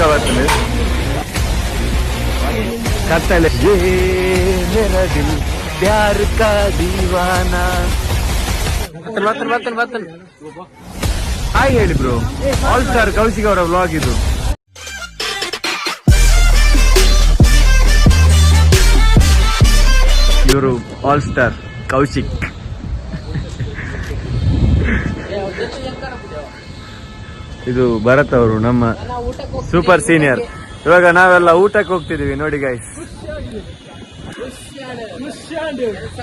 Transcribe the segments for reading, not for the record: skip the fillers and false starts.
ಬರ್ತದೆ. ಕತ್ತಲೆ ಮೇರಾ ದಿಲ್ ಪ್ಯಾರ್ ಕಾ ದೀವಾನಾ. ಹಾಯ್ ಹೇಳಿ ಬ್ರೋ. ಆಲ್ ಸ್ಟಾರ್ ಕೌಶಿಕ್ ಅವರ ವ್ಲಾಗ್ ಇದು. ಇವರು ಆಲ್ ಸ್ಟಾರ್ ಕೌಶಿಕ್. ಇದು ಭರತ್ ಅವರು, ನಮ್ಮ ಸೂಪರ್ ಸೀನಿಯರ್. ಇವಾಗ ನಾವೆಲ್ಲ ಊಟಕ್ಕೆ ಹೋಗ್ತಿದೀವಿ ನೋಡಿ ಗೈಸ್.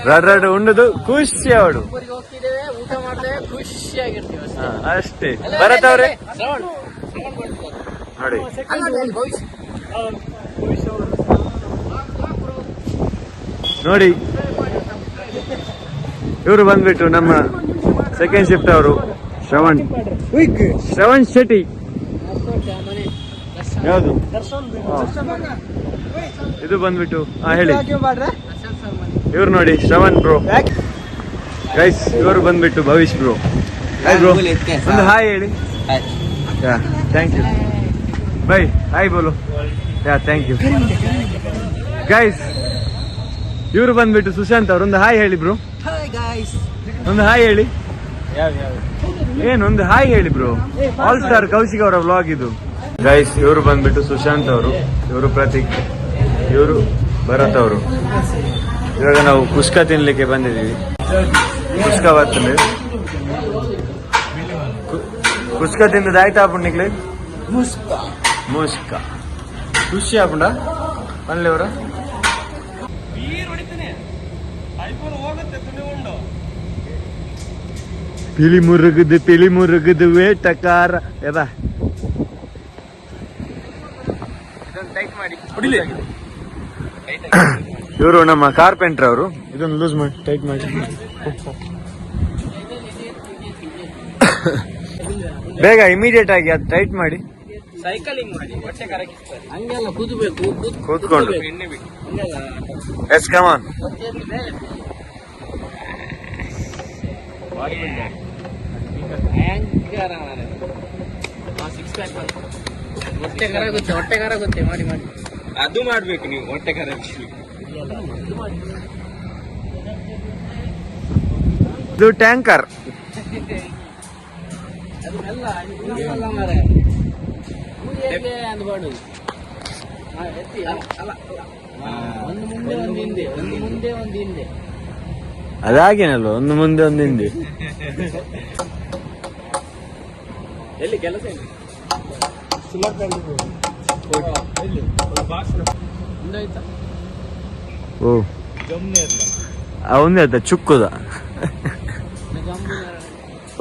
ರಡ್ ಉಣ್ಣದು ಖುಷಿ ಅವಳು ಅಷ್ಟೇ. ಭರತ್ ಅವ್ರೆ ನೋಡಿ, ನೋಡಿ ಇವರು ಬಂದ್ಬಿಟ್ಟು ನಮ್ಮ ಸೆಕೆಂಡ್ ಶಿಫ್ಟ್ ಅವರು ಶ್ರವಣ್ ಶೆಟ್ಟಿ. ಯಾವುದು ಇದು ಬಂದ್ಬಿಟ್ಟು ಹೇಳಿ. ಇವ್ರು ನೋಡಿ ಶ್ರವಣ್ ಬ್ರೋ ಗೈಸ್. ಇವರು ಬಂದ್ಬಿಟ್ಟು ಭವಿಷ್ ಬ್ರೋ. ಹಾಯ್ ಬ್ರೋ, ಒಂದು ಹಾಯ್ ಹೇಳಿ. Thank you. ಬೈ ಹಾಯ್ ಬೋಲು. Thank you guys. ಇವರು ಬಂದ್ಬಿಟ್ಟು ಸುಶಾಂತ್ ಅವರು. ಒಂದು ಹಾಯ್ ಹೇಳಿ ಬ್ರೋ. ಒಂದು ಹಾಯ್ ಹೇಳಿ. ಏನೊಂದು ಹಾಯ್ ಹೇಳಿ ಬ್ರೋ. ಆಲ್ ಸ್ಟಾರ್ ಕೌಶಿಕ್ ಅವರ ವ್ಲಾಗ್ ಇದು ಗೈಸ್. ಇವರು ಬಂದ್ಬಿಟ್ಟು ಸುಶಾಂತ್ ಅವರು, ಇವರು ಪ್ರತೀಕ್, ಇವರು ಭರತ್ ಅವರು. ಇವಾಗ ನಾವು ಕುಷ್ಕ ತಿನ್ಲಿಕ್ಕೆ ಬಂದಿದ್ದೀವಿ. ಕುಷ್ಕ ಬರ್ತದೆ. ಕುಷ್ಕ ತಿಂದದ ಆಯ್ತಾ ಪುಣ್ಯಕ್ಕೆ? ಮುಷ್ಕ ಖುಷಿ ಆಪುಂಡ ಪನ್ಲೆವರ. ಪಿಲಿ ಮುರುಗದು ವೇಟಕಾರ. ಇವರು ನಮ್ಮ ಕಾರ್ಪೆಂಟರ್ ಅವರು. ಇದನ್ನು ಲೂಸ್ ಮಾಡಿ ಟೈಟ್ ಮಾಡಿ ಬೇಗ ಇಮಿಡಿಯೇಟ್ ಆಗಿ ಅದು ಟೈಟ್ ಮಾಡಿ. ಸೈಕಲಿಂಗ್ ಮಾಡಿ ಹೊಟ್ಟೆ ಕರಗಿಸ್ತಾರೆ. ಹಂಗೆಲ್ಲ ಕೂದಬೇಕು, ಕೂತ್ಕೊಂಡು. Yes come on. ಹೊಟ್ಟೆ ಕರಗುತ್ತೆ ಮಾಡಿ ಮಾಡಿ. ಅದು ಮಾಡ್ಬೇಕು ನೀವು, ಹೊಟ್ಟೆ ಕರಗಿಸಿ. ಇದು ಟ್ಯಾಂಕರ್. ಅದಾಗೇನಲ್ವ, ಒಂದು ಮುಂದೆ ಒಂದು ಹಿಂದೆ. ಎಲ್ಲಿ ಕೆಲಸ ಓ ಅವನೇ ಆಯ್ತಾ ಚುಕ್ಕುದ.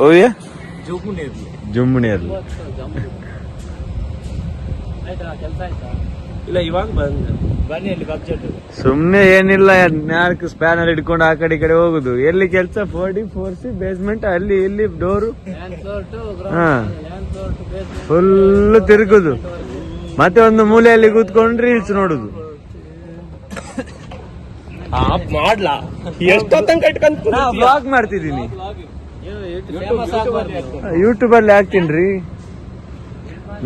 ಓಯ್ಯ ಜಮ್ಮುನಿ ಇರ್ಲಿ. ಇಲ್ಲ ಇವಾಗ ಬನ್ನಿ. ಅಲ್ಲಿ ಬಜೆಟ್ ಸುಮ್ನೆ ಏನಿಲ್ಲ, 4 ಸ್ಪ್ಯಾನರ್ ಹಿಡ್ಕೊಂಡು ಆ ಕಡೆ ಈ ಕಡೆ ಹೋಗುದು. ಎಲ್ಲಿ ಕೆಲಸ 4D4C ಬೇಸ್ಮೆಂಟ್, ಅಲ್ಲಿ ಇಲ್ಲಿ ಡೋರು, ಫುಲ್ ತಿರುಗುದು. ಮತ್ತೆ ಒಂದು ಮೂಲೆಯಲ್ಲಿ ಕೂತ್ಕೊಂಡು ರೀಲ್ಸ್ ನೋಡುದು. ಬ್ಲಾಗ್ ಮಾಡ್ತಿದ್ದೀನಿ, ಯೂಟ್ಯೂಬ್ ಅಲ್ಲಿ ಹಾಕ್ತೀನ್ರಿ.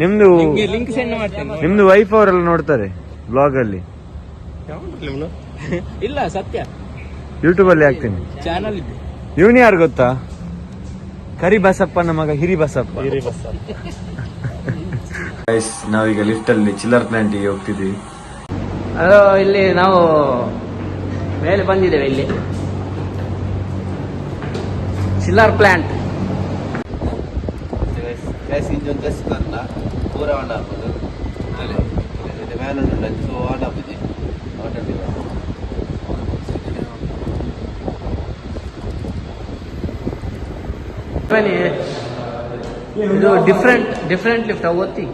ನಿಮ್ದು ವೈಫ್ ಅವರೆಲ್ಲ ನೋಡ್ತಾರೆ ಬ್ಲಾಗ್ ಅಲ್ಲಿ. ಇಲ್ಲ ಸತ್ಯ, ಯೂಟ್ಯೂಬ್ ಅಲ್ಲಿ ಹಾಕ್ತೀನಿ ಚಾನಲ್. ಇವನು ಯಾರು ಗೊತ್ತಾ? ಕರಿ ಬಸಪ್ಪನ ಮಗ ಹಿರಿ ಬಸಪ್ಪ. ನಾವೀಗ ಲಿಫ್ಟ್ ಅಲ್ಲಿ ಚಿಲ್ಲರ್ ಪ್ಲಾಂಟಿಗೆ ಹೋಗ್ತಿದ್ದೀವಿ. ಹಲೋ, ಇಲ್ಲಿ ನಾವು ಮೇಲೆ ಬಂದಿದ್ದೇವೆ. ಇಲ್ಲಿ ಚಿಲ್ಲರ್ ಪ್ಲಾಂಟ್. ಪೂರ ಆನ್ ಆಗ್ಬೋದು. ಮೇಲೆ ಆನ್ ಆಗ್ಬೋದು. ಇದು ಡಿಫ್ರೆಂಟ್ ಲಿಫ್ಟ್ ಓದ್ತಿ.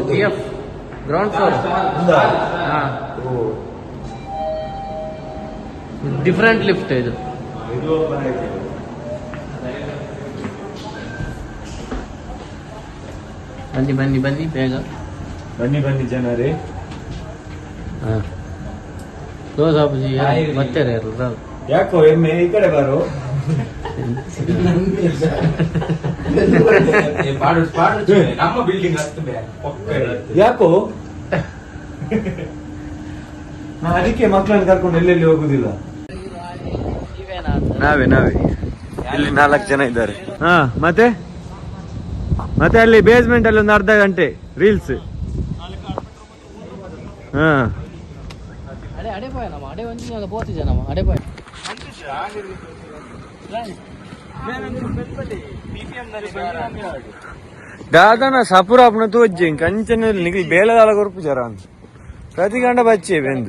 GF ground floor. Different lift ಇದು. ಬನ್ನಿ ಬೇಗ ಬನ್ನಿ ಜನರೇ. ದೋಸಾಪುಜಿ ಮತ್ತೆ ಯಾಕೋ ಎಮ್ಮೆ ಈ ಕಡೆ ಬಾರೋ. ನಮ್ಮ ಬಿಲ್ಡಿಂಗ್ ಯಾಕೋ ನಾ ಅದಕ್ಕೆ ಮಕ್ಕಳನ್ನ ಕರ್ಕೊಂಡು ಎಲ್ಲೆಲ್ಲಿ ಹೋಗುದಿಲ್ಲ. ನಾವೇ ಇಲ್ಲಿ 4 ಜನ ಇದ್ದಾರೆ. ಹಾ ಮತ್ತೆ ಅಲ್ಲಿ ಬೇಸ್ಮೆಂಟ್ ಅಲ್ಲಿ ಒಂದು ಅರ್ಧ ಗಂಟೆ ರೀಲ್ಸ್. ಹಾ दादा सापुर अपना तो कंचन निकल बेलदाल गुरुप जरा प्रति गंटा बच्चे बेंद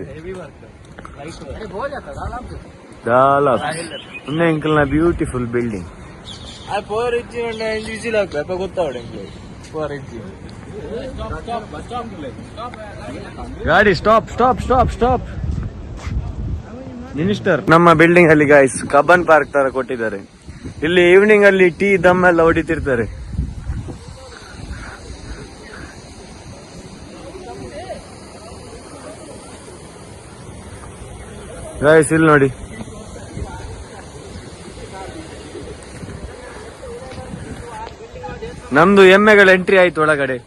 दाल अंकल ना ब्यूटीफुल बिल्डिंग गाड़ी stop stop stop stop minister ನಮ್ಮ ಬಿಲ್ಡಿಂಗ್ ಅಲ್ಲಿ ಗೈಸ್ ಕಬ್ಬನ್ ಪಾರ್ಕ್ ತರ ಕೊಟ್ಟಿದ್ದಾರೆ. ಇಲ್ಲಿ ಈವ್ನಿಂಗ್ ಅಲ್ಲಿ ಟೀ ದಮ್ ಎಲ್ಲ ಹೊಡಿತಿರ್ತಾರೆ. ಗೈಸ್ ಇಲ್ಲಿ ನೋಡಿ ನಮ್ದು ಎಮ್ಮೆಗಳ ಎಂಟ್ರಿ ಆಯ್ತು ಒಳಗಡೆ.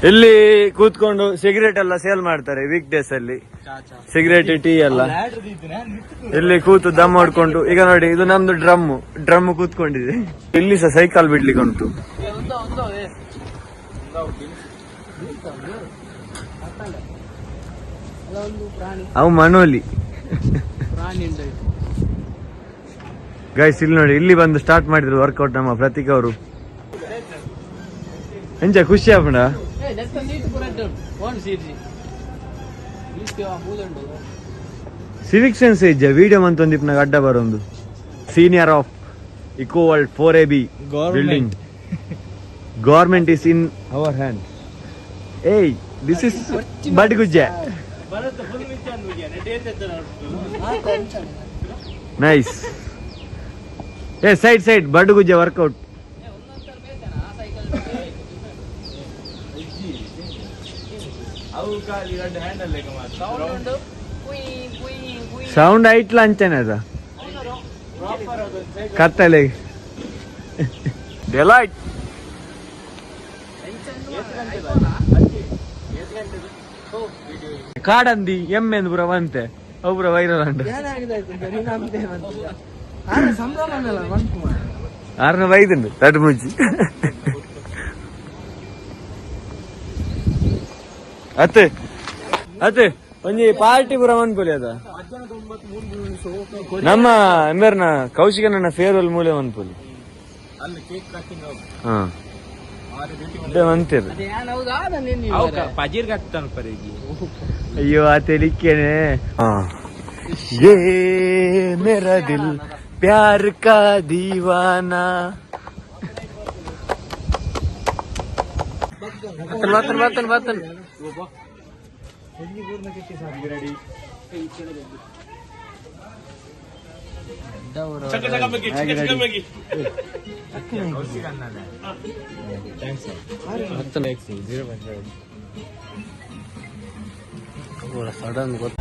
ಇಲ್ಲಿ ಕೂತ್ಕೊಂಡು ಸಿಗರೇಟ್ ಎಲ್ಲ ಸೇಲ್ ಮಾಡ್ತಾರೆ ವೀಕ್ ಡೇಸ್ ಅಲ್ಲಿ. ಸಿಗರೇಟ್ ಟೀ ಎಲ್ಲ ಇಲ್ಲಿ ಕೂತು ದಮ್ ಹೊಡ್ಕೊಂಡು. ಈಗ ನೋಡಿ ಇದು ನಮ್ದು ಡ್ರಮ್ ಕೂತ್ಕೊಂಡಿದೆ. ಇಲ್ಲಿ ಸಹ ಸೈಕಲ್ ಬಿಡ್ಲಿಕ್ಕೆ ಉಂಟು. ಅವು ಮನೋಲಿ ಗೈಸ್ ಇಲ್ಲಿ ನೋಡಿ ಇಲ್ಲಿ ಬಂದು ಸ್ಟಾರ್ಟ್ ಮಾಡಿದ್ರು ವರ್ಕೌಟ್ ನಮ್ಮ ಪ್ರತೀಕ್ ಅವರು. ಎಂಚ ಖುಷಿ ಆಪಣ ಸಿವಿಕ್ ಸೆನ್ಸ್ ಇಜ್ಜ ವಿಡಿಯೋ ಮಂತೊಂದಿಪ್ಪ ನಾಗ ಅಡ್ಡ ಬರೋದು. Senior of eco world 4AB building government is in our hand. Hey this is ಬಡ್ಗುಜ್ಜ ನೈಸ್. ಏ ಸೈಡ್ ಬಡ್ಗುಜ್ಜ ವರ್ಕೌಟ್. ಸೌಂಡ್ ಐಟ್ಲ ಅಂಚನೆ ಅದ ಕತ್ತಲೆ ಡೆಲೈಟ್. ಕಾಡಂದಿ ಎಮ್ಮೆಂದು ಪುರ ಬಂತೆ ಅವು ಪುರ ವೈರಲ್ ಅಂಟ 605 ತಟ್ಟು ಮುಚ್ಚಿ ಅತ್ತೆ ಒಂಜಿ ಪಾರ್ಟಿ ಪುರ ಮನ್ಪೊಲಿ ಅದ ನಮ್ಮ ಎಂಬರ್ನ ಕೌಶಿಕನ ಫೇರ್ವೆಲ್ ಮೂಲೆ ಮನ್ಪೊಲಿ. ಹಾ ಅಯ್ಯೋ ಆ ತೆಲಿಕ್ಕೇನೆ. ಯೇ ಮೇರಾ ದಿಲ್ ಪ್ಯಾರ್ ಕಾ ದೀವಾನಾ. ಬರ್ತನ್ ಸಡನ್ ಗೊತ್ತ